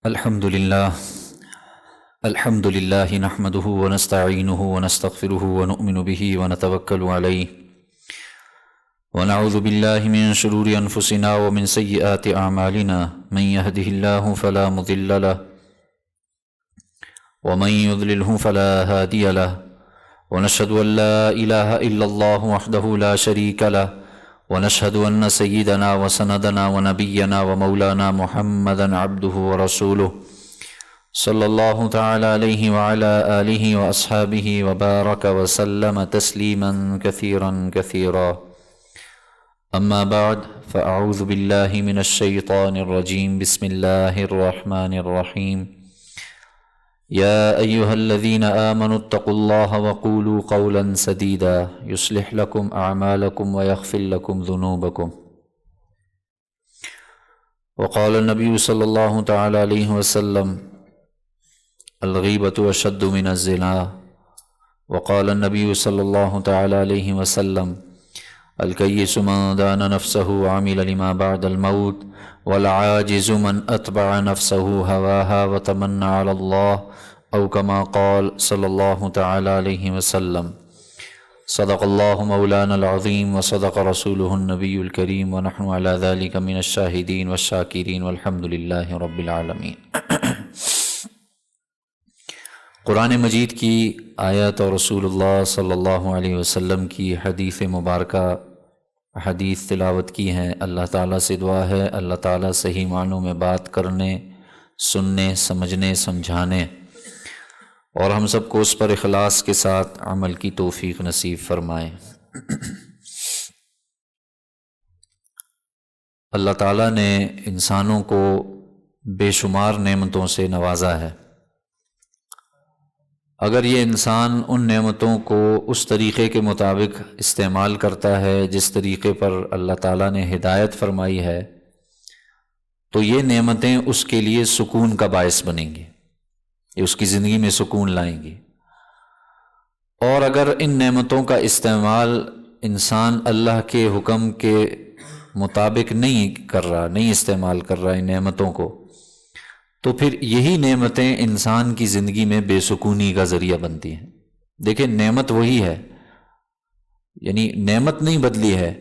الحمد لله نحمده ونستعينه ونستغفره ونؤمن به ونتوكل عليه ونعوذ بالله من شرور أنفسنا ومن سيئات أعمالنا من يهده الله فلا مضل له ومن يضلله فلا هادي له ونشهد أن لا إله إلا الله وحده لا شريك له ونشهد أن سيدنا وسندنا ونبينا ومولانا محمدا عبده ورسوله صلی اللہ تعالی علیہ وعلى آلہ وأصحابہ وبارک وسلم تسلیما کثیرا کثیرا اما بعد فاعوذ باللہ من الشیطان الرجیم بسم اللہ الرحمن الرحیم یا ایہا الذین آمنوا اتقوا اللہ وقولوا قولا سدیدا یصلح لکم اعمالکم ویغفر لکم ذنوبکم وقال النبی صلی اللہ تعالی علیہ وسلم الغیبۃ اشد من الزنا وقال النبی صلی اللہ تعالی علیہ وسلم الکیس من دان نفسه وعمل لما بعد الموت والعاجز من اتبع نفسه هواها وتمنى على الله او كما قال صلی اللہ تعالی علیہ وسلم صدق اللہ مولانا العظیم وصدق رسوله النبی الکریم ونحن على ذلك من الشاہدین والشاکرین والحمد للہ رب العالمین۔ قرآن مجید کی آیت اور رسول اللہ صلی اللہ علیہ وسلم کی حدیث مبارکہ حدیث تلاوت کی ہیں۔ اللہ تعالیٰ سے دعا ہے اللہ تعالیٰ صحیح معنوں میں بات کرنے، سننے، سمجھنے، سمجھانے اور ہم سب کو اس پر اخلاص کے ساتھ عمل کی توفیق نصیب فرمائے۔ اللہ تعالیٰ نے انسانوں کو بے شمار نعمتوں سے نوازا ہے۔ اگر یہ انسان ان نعمتوں کو اس طریقے کے مطابق استعمال کرتا ہے جس طریقے پر اللہ تعالیٰ نے ہدایت فرمائی ہے تو یہ نعمتیں اس کے لیے سکون کا باعث بنیں گی، یہ اس کی زندگی میں سکون لائیں گی۔ اور اگر ان نعمتوں کا استعمال انسان اللہ کے حکم کے مطابق نہیں کر رہا، نہیں استعمال کر رہا ان نعمتوں کو، تو پھر یہی نعمتیں انسان کی زندگی میں بے سکونی کا ذریعہ بنتی ہیں۔ دیکھیں نعمت وہی ہے، یعنی نعمت نہیں بدلی ہے،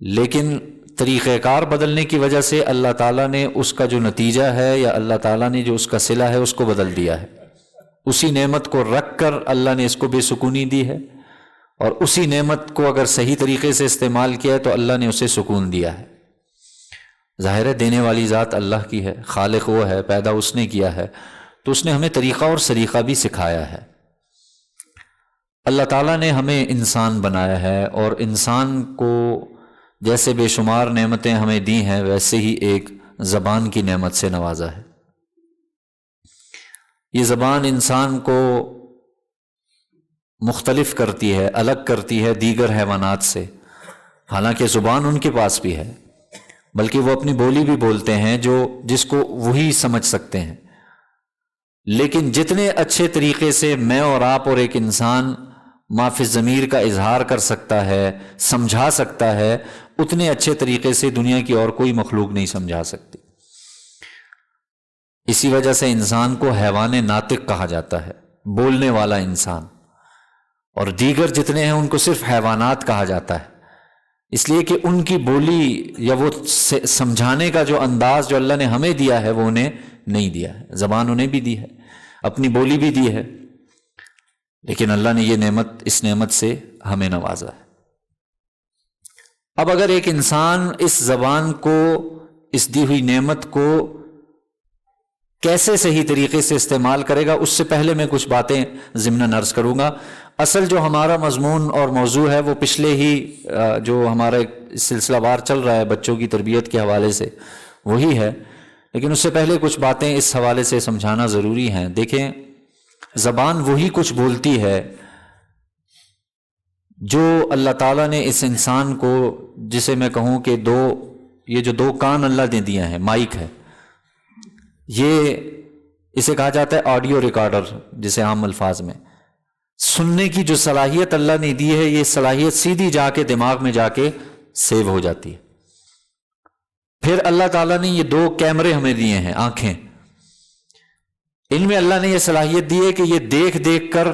لیکن طریقہ کار بدلنے کی وجہ سے اللہ تعالیٰ نے اس کا جو نتیجہ ہے یا اللہ تعالیٰ نے جو اس کا صلہ ہے اس کو بدل دیا ہے۔ اسی نعمت کو رکھ کر اللہ نے اس کو بے سکونی دی ہے، اور اسی نعمت کو اگر صحیح طریقے سے استعمال کیا ہے تو اللہ نے اسے سکون دیا ہے۔ ظاہر ہے دینے والی ذات اللہ کی ہے، خالق وہ ہے، پیدا اس نے کیا ہے، تو اس نے ہمیں طریقہ اور سلیقہ بھی سکھایا ہے۔ اللہ تعالیٰ نے ہمیں انسان بنایا ہے، اور انسان کو جیسے بے شمار نعمتیں ہمیں دی ہیں ویسے ہی ایک زبان کی نعمت سے نوازا ہے۔ یہ زبان انسان کو مختلف کرتی ہے، الگ کرتی ہے دیگر حیوانات سے، حالانکہ زبان ان کے پاس بھی ہے، بلکہ وہ اپنی بولی بھی بولتے ہیں جس کو وہی سمجھ سکتے ہیں۔ لیکن جتنے اچھے طریقے سے میں اور آپ اور ایک انسان ما فی الضمیر کا اظہار کر سکتا ہے، سمجھا سکتا ہے، اتنے اچھے طریقے سے دنیا کی اور کوئی مخلوق نہیں سمجھا سکتی۔ اسی وجہ سے انسان کو حیوان ناطق کہا جاتا ہے، بولنے والا انسان، اور دیگر جتنے ہیں ان کو صرف حیوانات کہا جاتا ہے، اس لیے کہ ان کی بولی یا وہ سمجھانے کا جو انداز جو اللہ نے ہمیں دیا ہے وہ انہیں نہیں دیا ہے۔ زبان انہیں بھی دی ہے، اپنی بولی بھی دی ہے، لیکن اللہ نے یہ نعمت، اس نعمت سے ہمیں نوازا ہے۔ اب اگر ایک انسان اس زبان کو، اس دی ہوئی نعمت کو کیسے صحیح طریقے سے استعمال کرے گا، اس سے پہلے میں کچھ باتیں ضمناً عرض کروں گا۔ اصل جو ہمارا مضمون اور موضوع ہے وہ پچھلے ہی جو ہمارا ایک سلسلہ وار چل رہا ہے بچوں کی تربیت کے حوالے سے وہی ہے، لیکن اس سے پہلے کچھ باتیں اس حوالے سے سمجھانا ضروری ہیں۔ دیکھیں زبان وہی کچھ بولتی ہے جو اللہ تعالیٰ نے اس انسان کو، جسے میں کہوں کہ یہ جو دو کان اللہ نے دیے ہیں، مائک ہے، یہ اسے کہا جاتا ہے آڈیو ریکارڈر، جسے عام الفاظ میں سننے کی جو صلاحیت اللہ نے دی ہے، یہ صلاحیت سیدھی جا کے دماغ میں جا کے سیو ہو جاتی ہے۔ پھر اللہ تعالیٰ نے یہ دو کیمرے ہمیں دیے ہیں، آنکھیں، ان میں اللہ نے یہ صلاحیت دی ہے کہ یہ دیکھ دیکھ کر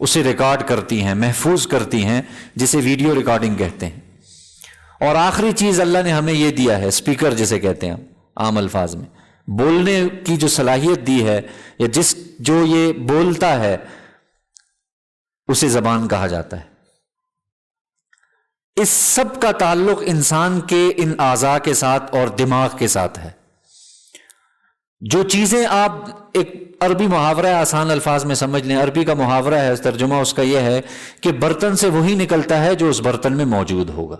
اسے ریکارڈ کرتی ہیں، محفوظ کرتی ہیں، جسے ویڈیو ریکارڈنگ کہتے ہیں۔ اور آخری چیز اللہ نے ہمیں یہ دیا ہے، اسپیکر جسے کہتے ہیں عام الفاظ میں، بولنے کی جو صلاحیت دی ہے، یا جو یہ بولتا ہے اسے زبان کہا جاتا ہے۔ اس سب کا تعلق انسان کے ان اعضاء کے ساتھ اور دماغ کے ساتھ ہے۔ جو چیزیں آپ ایک عربی محاورہ ہے، آسان الفاظ میں سمجھ لیں، عربی کا محاورہ ہے، ترجمہ اس کا یہ ہے کہ برتن سے وہی نکلتا ہے جو اس برتن میں موجود ہوگا۔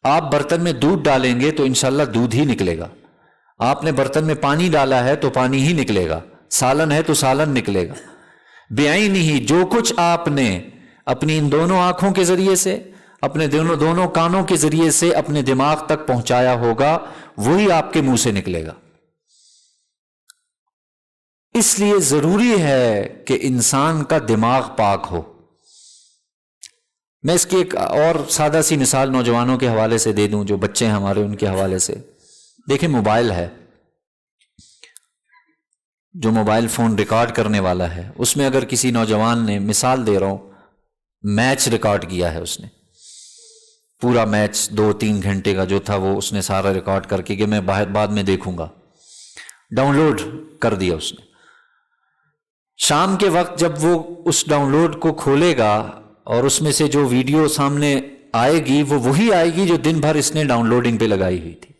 آپ برتن میں دودھ ڈالیں گے تو انشاءاللہ دودھ ہی نکلے گا، آپ نے برتن میں پانی ڈالا ہے تو پانی ہی نکلے گا، سالن ہے تو سالن نکلے گا۔ بعینہ، جو کچھ آپ نے اپنی ان دونوں آنکھوں کے ذریعے سے، اپنے دونوں کانوں کے ذریعے سے اپنے دماغ تک پہنچایا ہوگا، وہی آپ کے منہ سے نکلے گا۔ اس لیے ضروری ہے کہ انسان کا دماغ پاک ہو۔ میں اس کی ایک اور سادہ سی مثال نوجوانوں کے حوالے سے دے دوں، جو بچے ہیں ہمارے، ان کے حوالے سے دیکھیں، موبائل ہے، جو موبائل فون ریکارڈ کرنے والا ہے، اس میں اگر کسی نوجوان نے، مثال دے رہا ہوں، میچ ریکارڈ کیا ہے، اس نے پورا میچ 2-3 گھنٹے کا جو تھا وہ اس نے سارا ریکارڈ کر کے کہ میں بعد میں دیکھوں گا، ڈاؤن لوڈ کر دیا اس نے۔ شام کے وقت جب وہ اس ڈاؤن لوڈ کو کھولے گا اور اس میں سے جو ویڈیو سامنے آئے گی وہ وہی آئے گی جو دن بھر اس نے ڈاؤن لوڈنگ پہ لگائی ہوئی تھی۔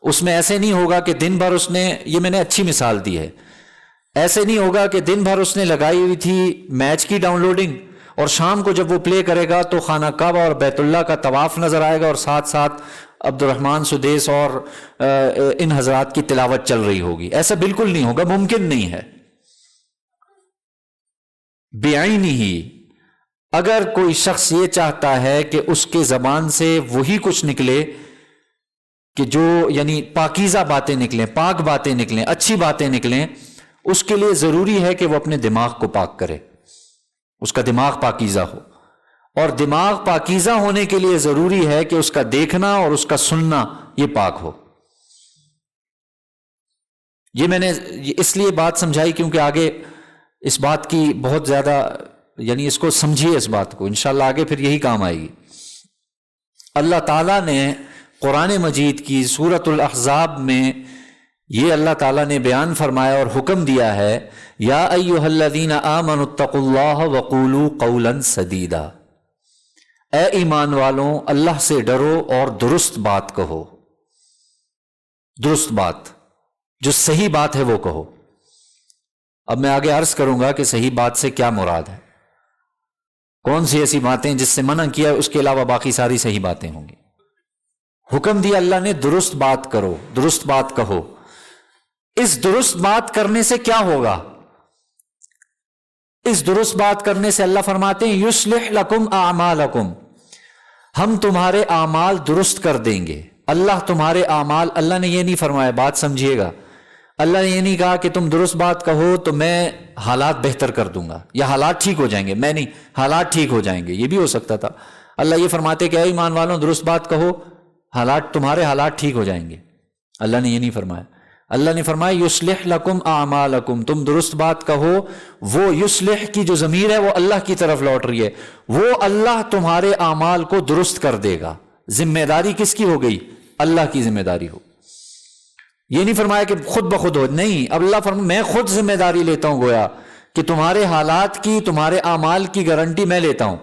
اس میں ایسے نہیں ہوگا کہ دن بھر اس نے، یہ میں نے اچھی مثال دی ہے، ایسے نہیں ہوگا کہ دن بھر اس نے لگائی ہوئی تھی میچ کی ڈاؤن لوڈنگ، اور شام کو جب وہ پلے کرے گا تو خانہ کعبہ اور بیت اللہ کا طواف نظر آئے گا، اور ساتھ ساتھ عبد الرحمن سدیس اور ان حضرات کی تلاوت چل رہی ہوگی۔ ایسا بالکل نہیں ہوگا، ممکن نہیں ہے۔ بعینہ، اگر کوئی شخص یہ چاہتا ہے کہ اس کے زبان سے وہی کچھ نکلے کہ جو یعنی پاکیزہ باتیں نکلیں، پاک باتیں نکلیں، اچھی باتیں نکلیں، اس کے لیے ضروری ہے کہ وہ اپنے دماغ کو پاک کرے، اس کا دماغ پاکیزہ ہو۔ اور دماغ پاکیزہ ہونے کے لیے ضروری ہے کہ اس کا دیکھنا اور اس کا سننا یہ پاک ہو۔ یہ میں نے اس لیے بات سمجھائی کیونکہ آگے اس بات کی بہت زیادہ، یعنی اس کو سمجھیے، اس بات کو، انشاءاللہ آگے پھر یہی کام آئے گی۔ اللہ تعالیٰ نے قرآن مجید کی سورۃ الاحزاب میں یہ اللہ تعالیٰ نے بیان فرمایا اور حکم دیا ہے، یا ایھا الذین آمنوا اتقوا اللہ وقولوا قولا سدیدا، اے ایمان والوں اللہ سے ڈرو اور درست بات کہو، درست بات، جو صحیح بات ہے وہ کہو۔ اب میں آگے عرض کروں گا کہ صحیح بات سے کیا مراد ہے، کون سی ایسی باتیں جس سے منع کیا، اس کے علاوہ باقی ساری صحیح باتیں ہوں گی۔ حکم دیا اللہ نے درست بات کرو، درست بات کہو۔ اس درست بات کرنے سے کیا ہوگا؟ اس درست بات کرنے سے اللہ فرماتے ہیں یصلح لکم اعمالکم، ہم تمہارے اعمال درست کر دیں گے۔ اللہ تمہارے اعمال، اللہ نے یہ نہیں فرمایا، بات سمجھیے گا، اللہ نے یہ نہیں کہا کہ تم درست بات کہو تو میں حالات بہتر کر دوں گا یا حالات ٹھیک ہو جائیں گے، میں نہیں، حالات ٹھیک ہو جائیں گے، یہ بھی ہو سکتا تھا۔ اللہ یہ فرماتے کہ اے ایمان والوں درست بات کہو، تمہارے حالات ٹھیک ہو جائیں گے۔ اللہ نے یہ نہیں فرمایا، اللہ نے فرمایا یصلح لکم اعمالکم، تم درست بات کہو۔ وہ یصلح کی جو ضمیر ہے وہ اللہ کی طرف لوٹ رہی ہے، وہ اللہ تمہارے اعمال کو درست کر دے گا۔ ذمہ داری کس کی ہو گئی؟ اللہ کی ذمہ داری ہو۔ یہ نہیں فرمایا کہ خود بخود ہو، نہیں، اب اللہ فرمایا میں خود ذمہ داری لیتا ہوں، گویا کہ تمہارے حالات کی، تمہارے اعمال کی گارنٹی میں لیتا ہوں۔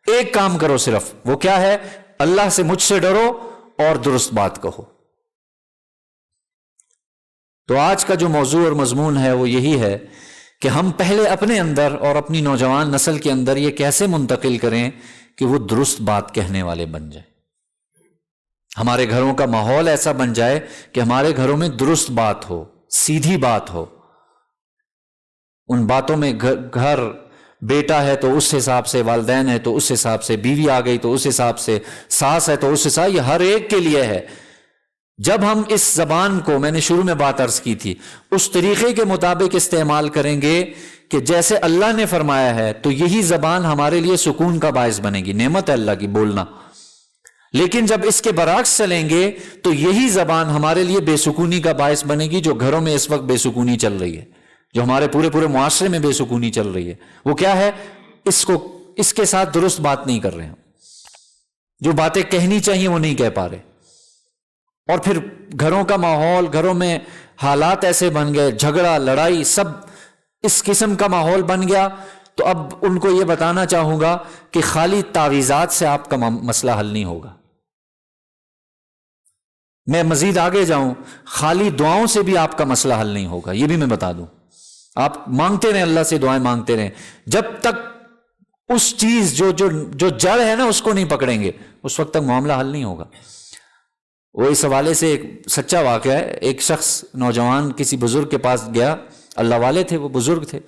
ایک کام کرو صرف، وہ کیا ہے؟ اللہ سے، مجھ سے ڈرو اور درست بات کہو۔ تو آج کا جو موضوع اور مضمون ہے وہ یہی ہے کہ ہم پہلے اپنے اندر اور اپنی نوجوان نسل کے اندر یہ کیسے منتقل کریں کہ وہ درست بات کہنے والے بن جائیں، ہمارے گھروں کا ماحول ایسا بن جائے کہ ہمارے گھروں میں درست بات ہو، سیدھی بات ہو، ان باتوں میں گھر بیٹا ہے تو اس حساب سے، والدین ہے تو اس حساب سے، بیوی آ گئی تو اس حساب سے، ساس ہے تو اس حساب، یہ ہر ایک کے لیے ہے۔ جب ہم اس زبان کو، میں نے شروع میں بات عرض کی تھی، اس طریقے کے مطابق استعمال کریں گے کہ جیسے اللہ نے فرمایا ہے، تو یہی زبان ہمارے لیے سکون کا باعث بنے گی، نعمت ہے اللہ کی بولنا۔ لیکن جب اس کے برعکس چلیں گے تو یہی زبان ہمارے لیے بے سکونی کا باعث بنے گی، جو گھروں میں اس وقت بے سکونی چل رہی ہے۔ جو ہمارے پورے معاشرے میں بے سکونی چل رہی ہے، وہ کیا ہے؟ اس کے ساتھ درست بات نہیں کر رہے ہیں، جو باتیں کہنی چاہیے وہ نہیں کہہ پا رہے، اور پھر گھروں کا ماحول، گھروں میں حالات ایسے بن گئے، جھگڑا لڑائی سب اس قسم کا ماحول بن گیا۔ تو اب ان کو یہ بتانا چاہوں گا کہ خالی تعویذات سے آپ کا مسئلہ حل نہیں ہوگا۔ میں مزید آگے جاؤں، خالی دعاؤں سے بھی آپ کا مسئلہ حل نہیں ہوگا، یہ بھی میں بتا دوں۔ آپ مانگتے رہیں، اللہ سے دعائیں مانگتے رہیں، جب تک اس چیز جو جڑ ہے نا اس کو نہیں پکڑیں گے، اس وقت تک معاملہ حل نہیں ہوگا۔ وہ اس حوالے سے ایک سچا واقعہ ہے، ایک شخص نوجوان کسی بزرگ کے پاس گیا، اللہ والے تھے، وہ بزرگ تھے،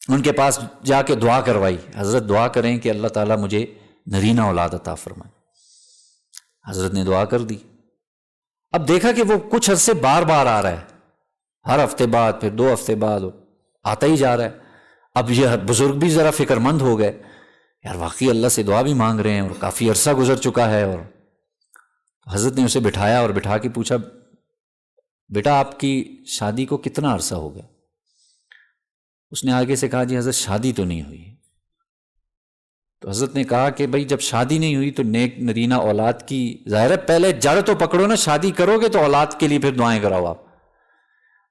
ان کے پاس جا کے دعا کروائی، حضرت دعا کریں کہ اللہ تعالیٰ مجھے نرینہ اولاد عطا فرمائے۔ حضرت نے دعا کر دی۔ اب دیکھا کہ وہ کچھ عرصے بار بار آ رہا ہے، ہر ہفتے بعد، پھر 2 ہفتے بعد آتا ہی جا رہا ہے۔ اب یہ بزرگ بھی ذرا فکر مند ہو گئے، یار واقعی اللہ سے دعا بھی مانگ رہے ہیں اور کافی عرصہ گزر چکا ہے۔ اور حضرت نے اسے بٹھایا اور بٹھا کے پوچھا، بیٹا آپ کی شادی کو کتنا عرصہ ہو گیا؟ اس نے آگے سے کہا، جی حضرت شادی تو نہیں ہوئی۔ تو حضرت نے کہا کہ بھائی جب شادی نہیں ہوئی تو نیک نرینہ اولاد کی ظاہر ہے پہلے جڑ تو پکڑو نا، شادی کرو گے تو اولاد کے لیے پھر دعائیں کراؤ۔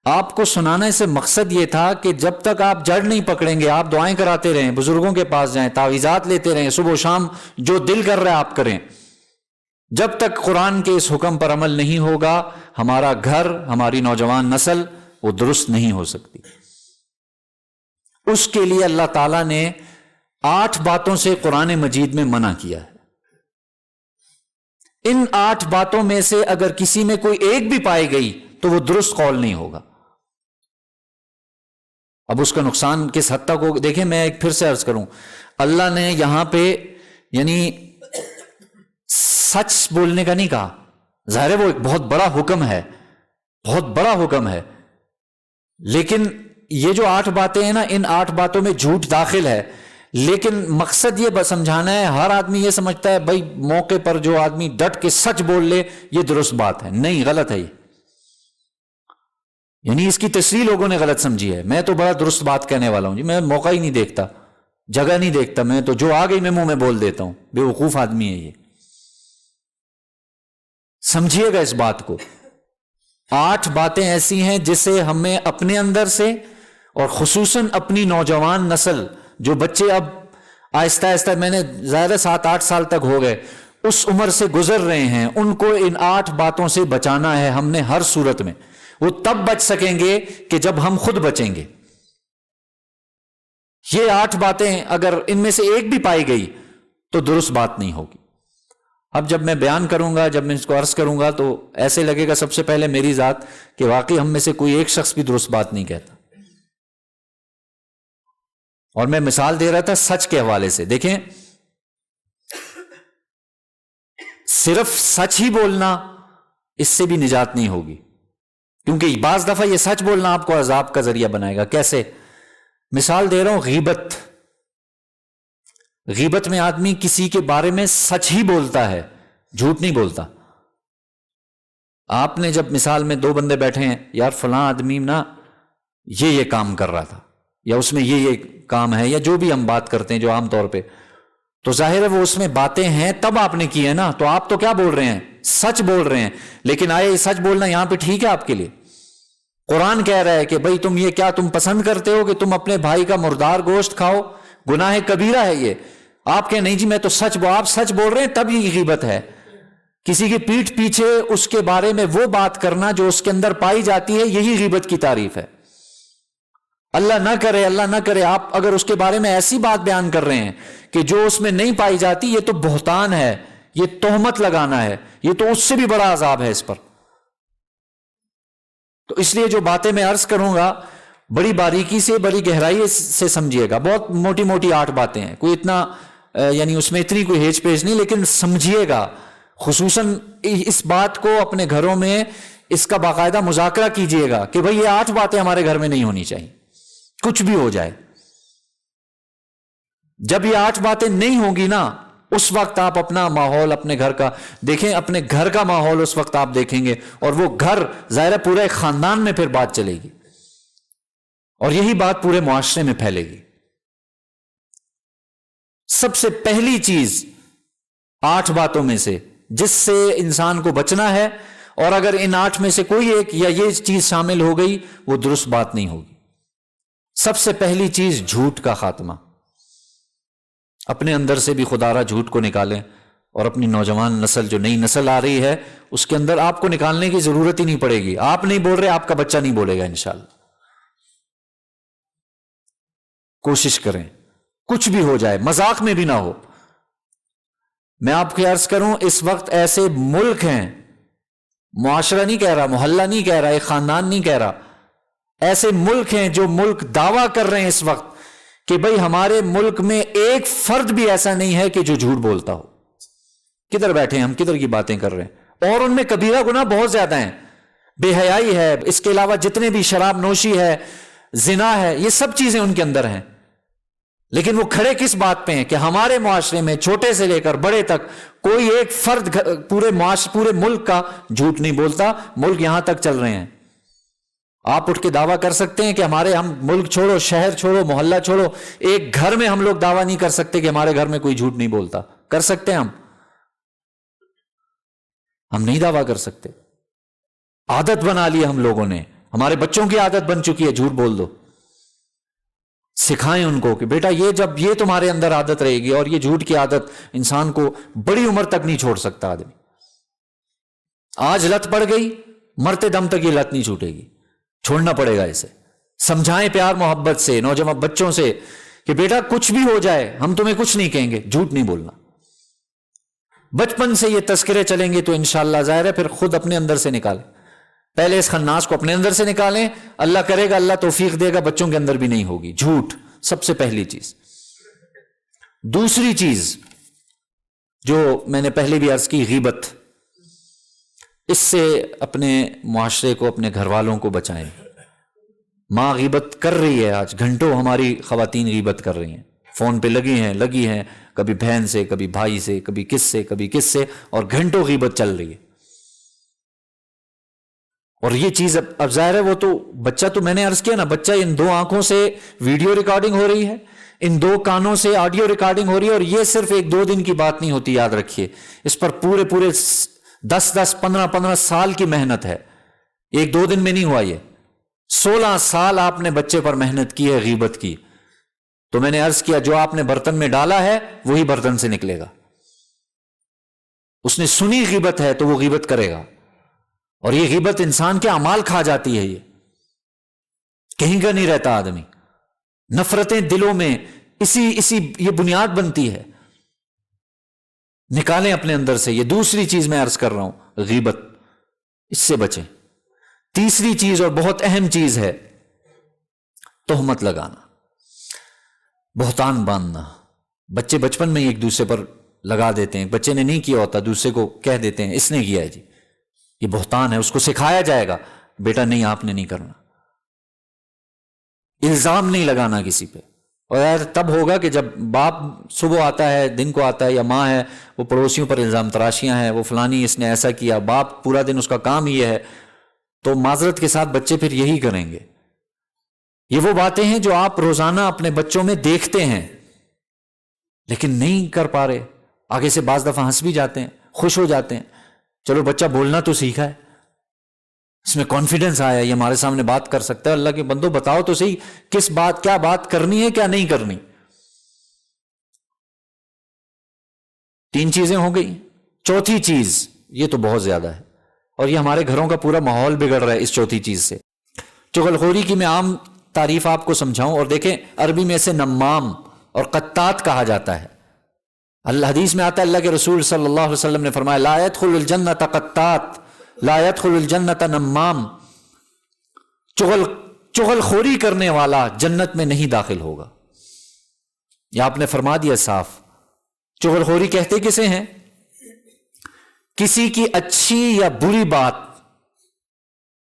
آپ کو سنانے سے مقصد یہ تھا کہ جب تک آپ جڑ نہیں پکڑیں گے آپ دعائیں کراتے رہیں، بزرگوں کے پاس جائیں، تعویذات لیتے رہیں، صبح و شام جو دل کر رہا ہے آپ کریں۔ جب تک قرآن کے اس حکم پر عمل نہیں ہوگا ہمارا گھر، ہماری نوجوان نسل وہ درست نہیں ہو سکتی۔ اس کے لیے اللہ تعالیٰ نے 8 باتوں سے قرآن مجید میں منع کیا ہے۔ ان 8 باتوں میں سے اگر کسی میں کوئی ایک بھی پائی گئی تو وہ درست قول نہیں ہوگا۔ اب اس کا نقصان کس حد تک ہو، دیکھیں میں ایک پھر سے عرض کروں، اللہ نے یہاں پہ یعنی سچ بولنے کا نہیں کہا، ظاہر ہے وہ ایک بہت بڑا حکم ہے، بہت بڑا حکم ہے، لیکن یہ جو 8 باتیں ہیں نا، ان 8 باتوں میں جھوٹ داخل ہے، لیکن مقصد یہ سمجھانا ہے۔ ہر آدمی یہ سمجھتا ہے بھائی موقع پر جو آدمی ڈٹ کے سچ بول لے یہ درست بات ہے، نہیں، غلط ہے یہ، یعنی اس کی تصریح لوگوں نے غلط سمجھی ہے۔ میں تو بڑا درست بات کہنے والا ہوں جی، میں موقع ہی نہیں دیکھتا، جگہ نہیں دیکھتا، میں تو جو آ گئی میں منہ میں بول دیتا ہوں، بے وقوف آدمی ہے یہ۔ سمجھیے گا اس بات کو، 8 باتیں ایسی ہیں جسے ہمیں اپنے اندر سے اور خصوصاً اپنی نوجوان نسل، جو بچے اب آہستہ آہستہ، میں نے ظاہر 7-8 سال تک ہو گئے، اس عمر سے گزر رہے ہیں، ان کو ان 8 باتوں سے بچانا ہے ہم نے ہر صورت میں۔ وہ تب بچ سکیں گے کہ جب ہم خود بچیں گے۔ یہ 8 باتیں اگر ان میں سے ایک بھی پائی گئی تو درست بات نہیں ہوگی۔ اب جب میں بیان کروں گا، جب میں اس کو عرض کروں گا تو ایسے لگے گا سب سے پہلے میری ذات کہ واقعی ہم میں سے کوئی ایک شخص بھی درست بات نہیں کہتا۔ اور میں مثال دے رہا تھا سچ کے حوالے سے، دیکھیں صرف سچ ہی بولنا اس سے بھی نجات نہیں ہوگی، کیونکہ بعض دفعہ یہ سچ بولنا آپ کو عذاب کا ذریعہ بنائے گا۔ کیسے؟ مثال دے رہا ہوں، غیبت۔ غیبت میں آدمی کسی کے بارے میں سچ ہی بولتا ہے، جھوٹ نہیں بولتا۔ آپ نے جب مثال میں 2 بندے بیٹھے ہیں، یار فلاں آدمی نا یہ کام کر رہا تھا، یا اس میں یہ کام ہے، یا جو بھی ہم بات کرتے ہیں جو عام طور پہ، تو ظاہر ہے وہ اس میں باتیں ہیں تب آپ نے کی ہے نا، تو آپ تو کیا بول رہے ہیں؟ سچ بول رہے ہیں۔ لیکن آئے یہ سچ بولنا یہاں پہ ٹھیک ہے آپ کے لیے؟ قرآن کہہ رہا ہے کہ بھائی تم یہ کیا تم پسند کرتے ہو کہ تم اپنے بھائی کا مردار گوشت کھاؤ؟ گناہ کبیرہ ہے یہ۔ آپ کہیں نہیں جی میں تو آپ سچ بول رہے ہیں، تب یہ غیبت ہے۔ کسی کی پیٹھ پیچھے اس کے بارے میں وہ بات کرنا جو اس کے اندر پائی جاتی ہے، یہی غیبت کی تعریف ہے۔ اللہ نہ کرے، اللہ نہ کرے، آپ اگر اس کے بارے میں ایسی بات بیان کر رہے ہیں کہ جو اس میں نہیں پائی جاتی، یہ تو بہتان ہے، یہ تہمت لگانا ہے، یہ تو اس سے بھی بڑا عذاب ہے اس پر۔ تو اس لیے جو باتیں میں عرض کروں گا بڑی باریکی سے، بڑی گہرائی سے سمجھیے گا۔ بہت موٹی موٹی 8 باتیں ہیں، کوئی اتنا یعنی اس میں اتنی کوئی ہیج پیج نہیں، لیکن سمجھیے گا۔ خصوصاً اس بات کو اپنے گھروں میں اس کا باقاعدہ مذاکرہ کیجئے گا کہ بھئی یہ 8 باتیں ہمارے گھر میں نہیں ہونی چاہیے، کچھ بھی ہو جائے۔ جب یہ 8 باتیں نہیں ہوں گی نا، اس وقت آپ اپنا ماحول اپنے گھر کا دیکھیں، اپنے گھر کا ماحول اس وقت آپ دیکھیں گے، اور وہ گھر ظاہر ہے پورے خاندان میں پھر بات چلے گی۔ اور یہی بات پورے معاشرے میں پھیلے گی۔ سب سے پہلی چیز 8 باتوں میں سے جس سے انسان کو بچنا ہے، اور اگر ان 8 میں سے کوئی ایک یا یہ چیز شامل ہو گئی وہ درست بات نہیں ہوگی۔ سب سے پہلی چیز جھوٹ کا خاتمہ۔ اپنے اندر سے بھی خدارہ جھوٹ کو نکالیں، اور اپنی نوجوان نسل، جو نئی نسل آ رہی ہے، اس کے اندر آپ کو نکالنے کی ضرورت ہی نہیں پڑے گی۔ آپ نہیں بول رہے، آپ کا بچہ نہیں بولے گا انشاءاللہ۔ کوشش کریں کچھ بھی ہو جائے، مذاق میں بھی نہ ہو۔ میں آپ کو عرض کروں، اس وقت ایسے ملک ہیں، معاشرہ نہیں کہہ رہا، محلہ نہیں کہہ رہا، ایک خاندان نہیں کہہ رہا، ایسے ملک ہیں جو ملک دعویٰ کر رہے ہیں اس وقت کہ بھئی ہمارے ملک میں ایک فرد بھی ایسا نہیں ہے کہ جو جھوٹ بولتا ہو۔ کدھر بیٹھے ہیں ہم، کدھر کی باتیں کر رہے ہیں؟ اور ان میں کبیرہ گناہ بہت زیادہ ہیں، بے حیائی ہے، اس کے علاوہ جتنے بھی شراب نوشی ہے، زنا ہے، یہ سب چیزیں ان کے اندر ہیں۔ لیکن وہ کھڑے کس بات پہ ہیں کہ ہمارے معاشرے میں چھوٹے سے لے کر بڑے تک کوئی ایک فرد پورے ملک کا جھوٹ نہیں بولتا۔ ملک یہاں تک چل رہے ہیں، آپ اٹھ کے دعویٰ کر سکتے ہیں کہ ہم ملک چھوڑو، شہر چھوڑو، محلہ چھوڑو، ایک گھر میں ہم لوگ دعویٰ نہیں کر سکتے کہ ہمارے گھر میں کوئی جھوٹ نہیں بولتا؟ کر سکتے ہیں ہم نہیں دعویٰ کر سکتے۔ عادت بنا لی ہم لوگوں نے، ہمارے بچوں کی عادت بن چکی ہے جھوٹ بول دو۔ سکھائیں ان کو کہ بیٹا جب یہ تمہارے اندر عادت رہے گی، اور یہ جھوٹ کی عادت انسان کو بڑی عمر تک نہیں چھوڑ سکتا آدمی۔ آج لت پڑ گئی، مرتے دم تک یہ لت نہیں چھوٹے گی، چھوڑنا پڑے گا اسے۔ سمجھائیں پیار محبت سے نوجوان بچوں سے کہ بیٹا کچھ بھی ہو جائے ہم تمہیں کچھ نہیں کہیں گے، جھوٹ نہیں بولنا۔ بچپن سے یہ تذکرے چلیں گے تو انشاءاللہ ظاہر ہے پھر خود اپنے اندر سے نکالیں۔ پہلے اس خناس کو اپنے اندر سے نکالیں، اللہ کرے گا، اللہ توفیق دے گا، بچوں کے اندر بھی نہیں ہوگی۔ جھوٹ سب سے پہلی چیز۔ دوسری چیز جو میں نے پہلے بھی عرض کی، غیبت۔ اس سے اپنے معاشرے کو، اپنے گھر والوں کو بچائیں۔ ماں غیبت کر رہی ہے، آج گھنٹوں ہماری خواتین غیبت کر رہی ہیں، فون پہ لگی ہیں، کبھی بہن سے، کبھی بھائی سے، کبھی کس سے، اور گھنٹوں غیبت چل رہی ہے۔ اور یہ چیز اب ظاہر ہے وہ تو بچہ، تو میں نے عرض کیا نا، بچہ ان 2 آنکھوں سے ویڈیو ریکارڈنگ ہو رہی ہے، ان 2 کانوں سے آڈیو ریکارڈنگ ہو رہی ہے، اور یہ صرف 1-2 دن کی بات نہیں ہوتی، یاد رکھیے، اس پر پورے 10-10 15-15 سال کی محنت ہے، 1-2 دن میں نہیں ہوا یہ۔ 16 سال آپ نے بچے پر محنت کی ہے غیبت کی۔ تو میں نے عرض کیا جو آپ نے برتن میں ڈالا ہے وہی برتن سے نکلے گا۔ اس نے سنی غیبت ہے تو وہ غیبت کرے گا، اور یہ غیبت انسان کے اعمال کھا جاتی ہے، یہ کہیں کا نہیں رہتا آدمی، نفرتیں دلوں میں اسی یہ بنیاد بنتی ہے۔ نکالیں اپنے اندر سے یہ۔ دوسری چیز میں عرض کر رہا ہوں، غیبت، اس سے بچیں۔ تیسری چیز اور بہت اہم چیز ہے تہمت لگانا، بہتان باندھنا۔ بچے بچپن میں ایک دوسرے پر لگا دیتے ہیں، بچے نے نہیں کیا ہوتا دوسرے کو کہہ دیتے ہیں اس نے کیا ہے جی، یہ بہتان ہے۔ اس کو سکھایا جائے گا بیٹا نہیں، آپ نے نہیں کرنا، الزام نہیں لگانا کسی پہ۔ اور تب ہوگا کہ جب باپ صبح آتا ہے، دن کو آتا ہے، یا ماں ہے وہ پڑوسیوں پر الزام تراشیاں ہیں، وہ فلانی اس نے ایسا کیا، باپ پورا دن اس کا کام یہ ہے، تو معذرت کے ساتھ بچے پھر یہی کریں گے۔ یہ وہ باتیں ہیں جو آپ روزانہ اپنے بچوں میں دیکھتے ہیں لیکن نہیں کر پا رہے۔ آگے سے بعض دفعہ ہنس بھی جاتے ہیں، خوش ہو جاتے ہیں، چلو بچہ بولنا تو سیکھا ہے، اس میں کانفیڈنس آیا، یہ ہمارے سامنے بات کر سکتا ہے۔ اللہ کے بندو بتاؤ تو صحیح کیا بات کرنی ہے، کیا نہیں کرنی۔ 3 چیزیں ہو گئی، چوتھی چیز یہ تو بہت زیادہ ہے، اور یہ ہمارے گھروں کا پورا ماحول بگڑ رہا ہے اس چوتھی چیز سے۔ چغل خوری کی میں عام تعریف آپ کو سمجھاؤں، اور دیکھیں عربی میں اسے نمام اور قطات کہا جاتا ہے۔ اللہ حدیث میں آتا ہے، اللہ کے رسول صلی اللہ علیہ وسلم نے فرمایا لا يدخل الجنت قطات لا يدخل الجنت نمام، چغل خوری کرنے والا جنت میں نہیں داخل ہوگا۔ یہ آپ نے فرما دیا صاف۔ چغل خوری کہتے کسے ہیں؟ کسی کی اچھی یا بری بات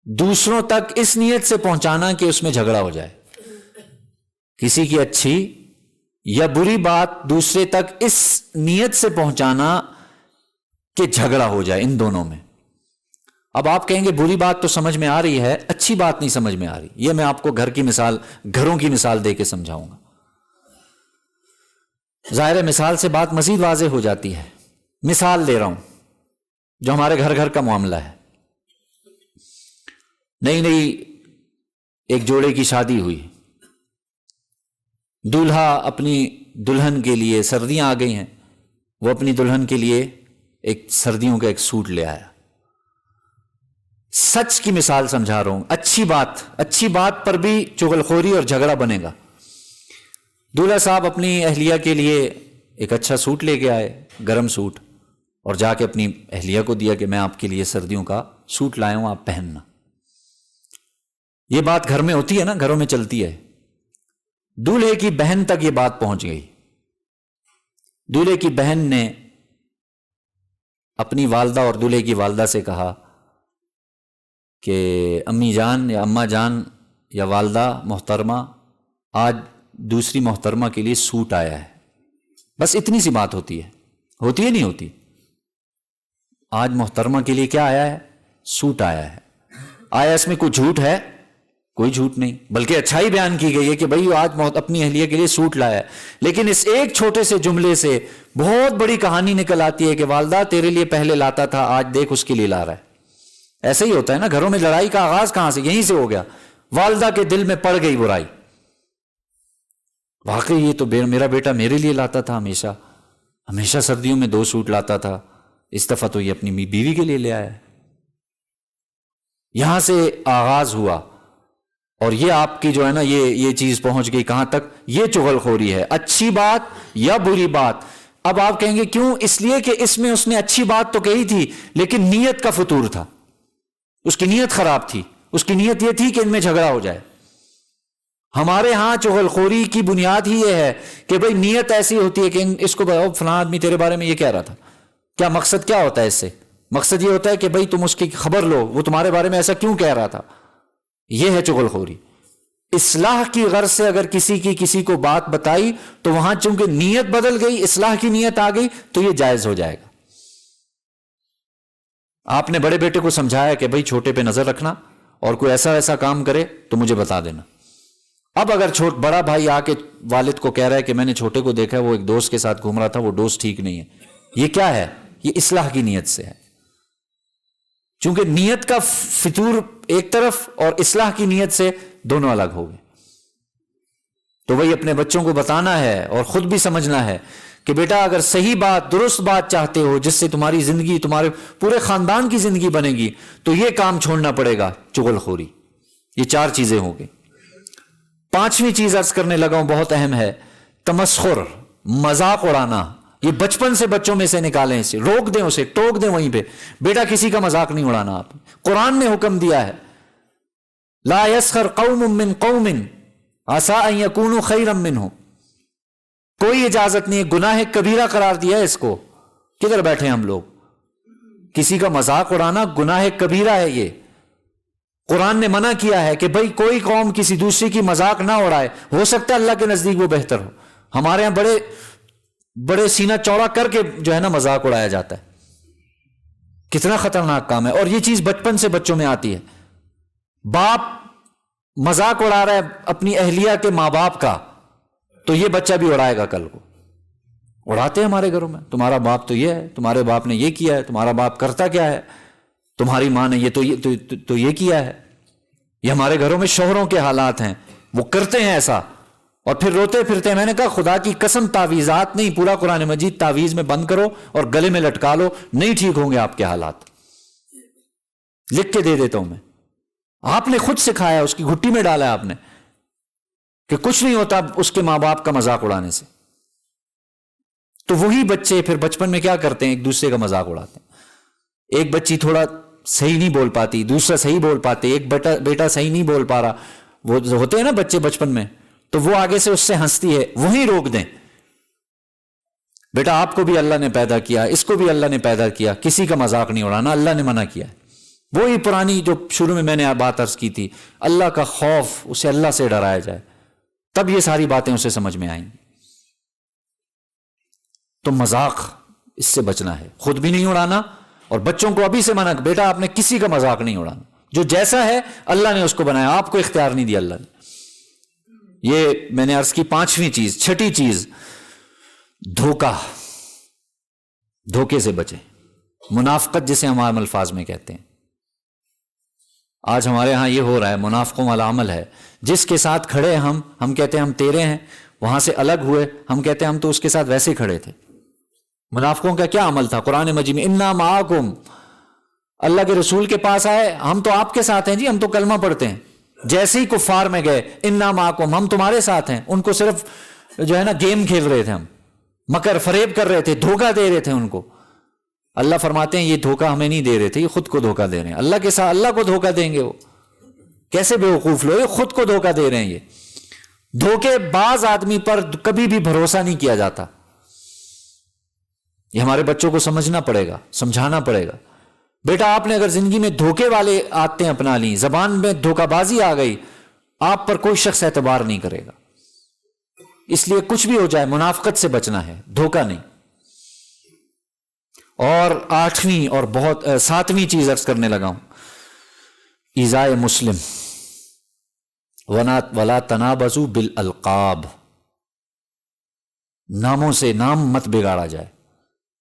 دوسروں تک اس نیت سے پہنچانا کہ اس میں جھگڑا ہو جائے۔ کسی کی اچھی یا بری بات دوسرے تک اس نیت سے پہنچانا کہ جھگڑا ہو جائے ان دونوں میں۔ اب آپ کہیں گے بری بات تو سمجھ میں آ رہی ہے، اچھی بات نہیں سمجھ میں آ رہی، یہ میں آپ کو گھروں کی مثال دے کے سمجھاؤں گا۔ ظاہر مثال سے بات مزید واضح ہو جاتی ہے۔ مثال دے رہا ہوں جو ہمارے گھر کا معاملہ ہے۔ نئی ایک جوڑے کی شادی ہوئی، دولہا اپنی دلہن کے لیے، سردیاں آ گئی ہیں، وہ اپنی دلہن کے لیے ایک سردیوں کا ایک سوٹ لے آیا۔ سچ کی مثال سمجھا رہا ہوں، اچھی بات پر بھی چغلخوری اور جھگڑا بنے گا۔ دولہا صاحب اپنی اہلیہ کے لیے ایک اچھا سوٹ لے کے آئے، گرم سوٹ، اور جا کے اپنی اہلیہ کو دیا کہ میں آپ کے لیے سردیوں کا سوٹ لایا ہوں، آپ پہننا۔ یہ بات گھر میں ہوتی ہے نا، گھروں میں چلتی ہے۔ دولہے کی بہن تک یہ بات پہنچ گئی۔ دولہے کی بہن نے اپنی والدہ اور دولہے کی والدہ سے کہا کہ امی جان یا اماں جان یا والدہ محترمہ، آج دوسری محترمہ کے لیے سوٹ آیا ہے۔ بس اتنی سی بات ہوتی ہے نہیں ہوتی؟ آج محترمہ کے لیے کیا آیا ہے؟ سوٹ آیا ہے۔ آیا اس میں کوئی جھوٹ ہے؟ کوئی جھوٹ نہیں، بلکہ اچھائی بیان کی گئی ہے کہ بھئی آج اپنی اہلیہ کے لیے سوٹ لایا ہے۔ لیکن اس ایک چھوٹے سے جملے سے بہت بڑی کہانی نکل آتی ہے کہ والدہ تیرے لیے پہلے لاتا تھا، آج دیکھ اس کے لیے لا رہا ہے۔ ایسا ہی ہوتا ہے نا، گھروں میں لڑائی کا آغاز کہاں سے؟ یہیں سے ہو گیا۔ والدہ کے دل میں پڑ گئی برائی، واقعی یہ تو میرا بیٹا میرے لیے لاتا تھا، ہمیشہ سردیوں میں 2 سوٹ لاتا تھا، اس دفعہ تو یہ اپنی بیوی کے لیے لے آیا ہے۔ یہاں سے آغاز ہوا، اور یہ آپ کی جو ہے نا یہ چیز پہنچ گئی کہاں تک؟ یہ چغلخوری ہے، اچھی بات یا بری بات۔ اب آپ کہیں گے کیوں؟ اس لیے کہ اس میں اس نے اچھی بات تو کہی تھی، لیکن نیت کا فطور تھا، اس کی نیت خراب تھی۔ اس کی نیت یہ تھی کہ ان میں جھگڑا ہو جائے۔ ہمارے ہاں چغلخوری کی بنیاد ہی یہ ہے کہ بھئی نیت ایسی ہوتی ہے کہ اس کو بتاؤ فلاں آدمی تیرے بارے میں یہ کہہ رہا تھا، کیا مقصد کیا ہوتا ہے اس سے؟ مقصد یہ ہوتا ہے کہ بھئی تم اس کی خبر لو، وہ تمہارے بارے میں ایسا کیوں کہہ رہا تھا۔ یہ ہے چغلخوری۔ اصلاح کی غرض سے اگر کسی کو بات بتائی تو وہاں چونکہ نیت بدل گئی، اصلاح کی نیت آ گئی، تو یہ جائز ہو جائے گا۔ آپ نے بڑے بیٹے کو سمجھایا کہ بھئی چھوٹے پہ نظر رکھنا، اور کوئی ایسا کام کرے تو مجھے بتا دینا۔ اب اگر بڑا بھائی آ کے والد کو کہہ رہا ہے کہ میں نے چھوٹے کو دیکھا ہے، وہ ایک دوست کے ساتھ گھوم رہا تھا، وہ دوست ٹھیک نہیں ہے، یہ کیا ہے؟ یہ اصلاح کی نیت سے ہے۔ چونکہ نیت کا فطور ایک طرف اور اصلاح کی نیت سے دونوں الگ ہو گئے، تو وہی اپنے بچوں کو بتانا ہے اور خود بھی سمجھنا ہے کہ بیٹا اگر صحیح بات، درست بات چاہتے ہو جس سے تمہاری زندگی، تمہارے پورے خاندان کی زندگی بنے گی، تو یہ کام چھوڑنا پڑے گا، چغلخوری۔ یہ 4 چیزیں ہو گئی۔ 5ویں چیز عرض کرنے لگا ہوں، بہت اہم ہے، تمسخر، مذاق اڑانا۔ یہ بچپن سے بچوں میں سے نکالیں، اسے روک دیں، اسے ٹوک دیں وہیں پہ، بیٹا کسی کا مذاق نہیں اڑانا۔ آپ قرآن نے حکم دیا ہے، لا يسخر قوم من قوم عسى ان يكونوا خيرا منهم۔ کوئی اجازت نہیں ہے، گناہ کبیرہ قرار دیا ہے اس کو۔ کدھر بیٹھے ہم لوگ؟ کسی کا مذاق اڑانا گناہ کبیرہ ہے۔ یہ قرآن نے منع کیا ہے کہ بھئی کوئی قوم کسی دوسری کی مذاق نہ اڑائے، ہو سکتا ہے اللہ کے نزدیک وہ بہتر ہو۔ ہمارے ہاں بڑے سینہ چوڑا کر کے جو ہے نا مذاق اڑایا جاتا ہے، کتنا خطرناک کام ہے۔ اور یہ چیز بچپن سے بچوں میں آتی ہے۔ باپ مذاق اڑا رہا ہے اپنی اہلیہ کے ماں باپ کا، تو یہ بچہ بھی اڑائے گا کل کو۔ اڑاتے ہیں ہمارے گھروں میں، تمہارا باپ تو یہ ہے، تمہارے باپ نے یہ کیا ہے، تمہارا باپ کرتا کیا ہے، تمہاری ماں نے تو یہ کیا ہے۔ یہ ہمارے گھروں میں شوہروں کے حالات ہیں، وہ کرتے ہیں ایسا، اور پھر روتے پھرتے ہیں۔ میں نے کہا خدا کی قسم تعویذات نہیں، پورا قرآن مجید تعویذ میں بند کرو اور گلے میں لٹکا لو، نہیں ٹھیک ہوں گے آپ کے حالات۔ لکھ کے دے دیتا ہوں میں، آپ نے خود سکھایا، اس کی گھٹی میں ڈالا ہے آپ نے کہ کچھ نہیں ہوتا اس کے ماں باپ کا مذاق اڑانے سے۔ تو وہی بچے پھر بچپن میں کیا کرتے ہیں؟ ایک دوسرے کا مذاق اڑاتے ہیں۔ ایک بچی تھوڑا صحیح نہیں بول پاتی، دوسرا صحیح بول پاتے، ایک بیٹا صحیح نہیں بول پا رہا، وہ ہوتے ہیں نا بچے بچپن میں، تو وہ آگے سے اس سے ہنستی ہے، وہیں روک دیں، بیٹا آپ کو بھی اللہ نے پیدا کیا، اس کو بھی اللہ نے پیدا کیا، کسی کا مذاق نہیں اڑانا، اللہ نے منع کیا ہے۔ وہی پرانی جو شروع میں نے بات عرض کی تھی، اللہ کا خوف، اسے اللہ سے ڈرایا جائے، تب یہ ساری باتیں اسے سمجھ میں آئیں گی۔ تو مذاق اس سے بچنا ہے، خود بھی نہیں اڑانا، اور بچوں کو ابھی سے منع، بیٹا آپ نے کسی کا مذاق نہیں اڑانا، جو جیسا ہے اللہ نے اس کو بنایا، آپ کو اختیار نہیں دیا اللہ نے۔ یہ میں نے عرض کی پانچویں چیز۔ چھٹی چیز، دھوکہ، دھوکے سے بچیں، منافقت جسے ہم عام الفاظ میں کہتے ہیں۔ آج ہمارے ہاں یہ ہو رہا ہے، منافقوں والا عمل ہے، جس کے ساتھ کھڑے ہم کہتے ہیں ہم تیرے ہیں، وہاں سے الگ ہوئے ہم کہتے ہیں ہم تو اس کے ساتھ ویسے کھڑے تھے۔ منافقوں کا کیا عمل تھا؟ قرآن مجید میں انا معاکم، اللہ کے رسول کے پاس آئے، ہم تو آپ کے ساتھ ہیں جی، ہم تو کلمہ پڑھتے ہیں۔ جیسے ہی کفار میں گئے، انا معاکم، ہم تمہارے ساتھ ہیں، ان کو صرف جو ہے نا گیم کھیل رہے تھے، ہم مکر فریب کر رہے تھے، دھوکہ دے رہے تھے ان کو۔ اللہ فرماتے ہیں یہ دھوکہ ہمیں نہیں دے رہے تھے، یہ خود کو دھوکہ دے رہے ہیں۔ اللہ کے ساتھ اللہ کو دھوکہ دیں گے؟ وہ کیسے بیوقوف لوگ، یہ خود کو دھوکہ دے رہے ہیں۔ یہ دھوکے باز آدمی پر کبھی بھی بھروسہ نہیں کیا جاتا۔ یہ ہمارے بچوں کو سمجھنا پڑے گا، سمجھانا پڑے گا۔ بیٹا آپ نے اگر زندگی میں دھوکے والے عادتیں اپنا لیں، زبان میں دھوکہ بازی آ گئی، آپ پر کوئی شخص اعتبار نہیں کرے گا۔ اس لیے کچھ بھی ہو جائے منافقت سے بچنا ہے، دھوکہ نہیں۔ اور آٹھویں اور بہت ساتویں چیز عرض کرنے لگا ہوں، ایذائے مسلم، ولا تنابزوا بالالقاب، ناموں سے نام مت بگاڑا جائے۔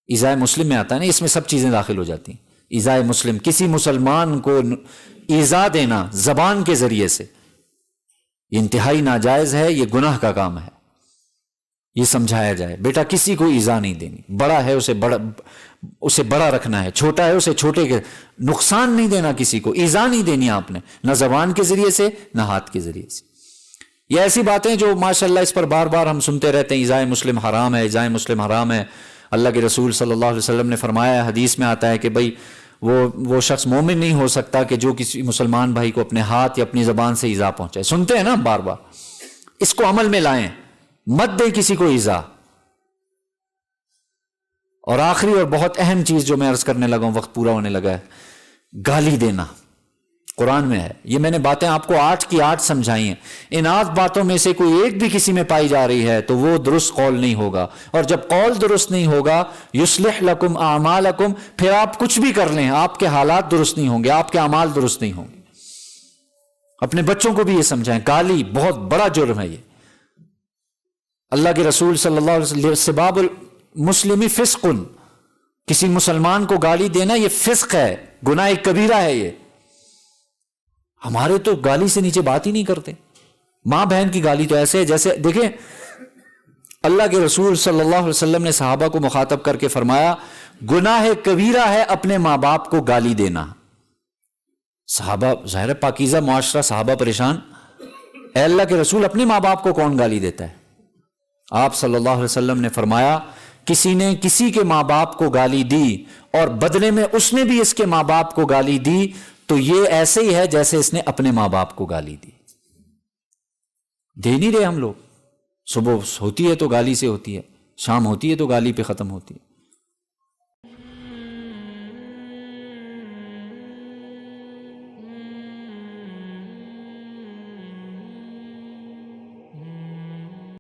ایذائے مسلم میں آتا ہے نا، اس میں سب چیزیں داخل ہو جاتی ہیں۔ ایذائے مسلم، کسی مسلمان کو ایذا دینا زبان کے ذریعے سے، یہ انتہائی ناجائز ہے، یہ گناہ کا کام ہے۔ یہ سمجھایا جائے بیٹا کسی کو ایذا نہیں دینی، بڑا ہے اسے بڑا رکھنا ہے، چھوٹا ہے اسے چھوٹے کے، نقصان نہیں دینا کسی کو، ایذا نہیں دینی آپ نے، نہ زبان کے ذریعے سے نہ ہاتھ کے ذریعے سے۔ یہ ایسی باتیں جو ماشاءاللہ اس پر بار بار ہم سنتے رہتے ہیں، ایذائے مسلم حرام ہے، ایذائے مسلم حرام ہے۔ اللہ کے رسول صلی اللہ علیہ وسلم نے فرمایا ہے، حدیث میں آتا ہے کہ بھئی وہ شخص مومن نہیں ہو سکتا کہ جو کسی مسلمان بھائی کو اپنے ہاتھ یا اپنی زبان سے ایذا پہنچائے۔ سنتے ہیں نا بار بار، اس کو عمل میں لائیں، مت دیں کسی کو ایذا۔ اور آخری اور بہت اہم چیز جو میں عرض کرنے لگا ہوں، وقت پورا ہونے لگا ہے، گالی دینا قرآن میں ہے۔ یہ میں نے باتیں آپ کو 8 کی 8 سمجھائی ہیں، ان 8 باتوں میں سے کوئی ایک بھی کسی میں پائی جا رہی ہے تو وہ درست قول نہیں ہوگا، اور جب قول درست نہیں ہوگا، یصلح لکم اعمالکم، پھر آپ کچھ بھی کر لیں آپ کے حالات درست نہیں ہوں گے، آپ کے اعمال درست نہیں ہوں گے۔ اپنے بچوں کو بھی یہ سمجھائیں، گالی بہت بڑا جرم ہے۔ یہ اللہ کے رسول صلی اللہ علیہ وسلم، سباب المسلم فسق، کسی مسلمان کو گالی دینا یہ فسق ہے، گناہ کبیرہ ہے۔ یہ ہمارے تو گالی سے نیچے بات ہی نہیں کرتے۔ ماں بہن کی گالی تو ایسے ہے جیسے، دیکھیں اللہ کے رسول صلی اللہ علیہ وسلم نے صحابہ کو مخاطب کر کے فرمایا، گناہ کبیرہ ہے اپنے ماں باپ کو گالی دینا۔ صحابہ، ظاہر پاکیزہ معاشرہ، صحابہ پریشان، اے اللہ کے رسول اپنے ماں باپ کو کون گالی دیتا ہے؟ آپ صلی اللہ علیہ وسلم نے فرمایا، کسی نے کسی کے ماں باپ کو گالی دی اور بدلے میں اس نے بھی اس کے ماں باپ کو گالی دی تو یہ ایسے ہی ہے جیسے اس نے اپنے ماں باپ کو گالی دی۔ دے نہیں رہے ہم لوگ، صبح ہوتی ہے تو گالی سے ہوتی ہے، شام ہوتی ہے تو گالی پہ ختم ہوتی ہے۔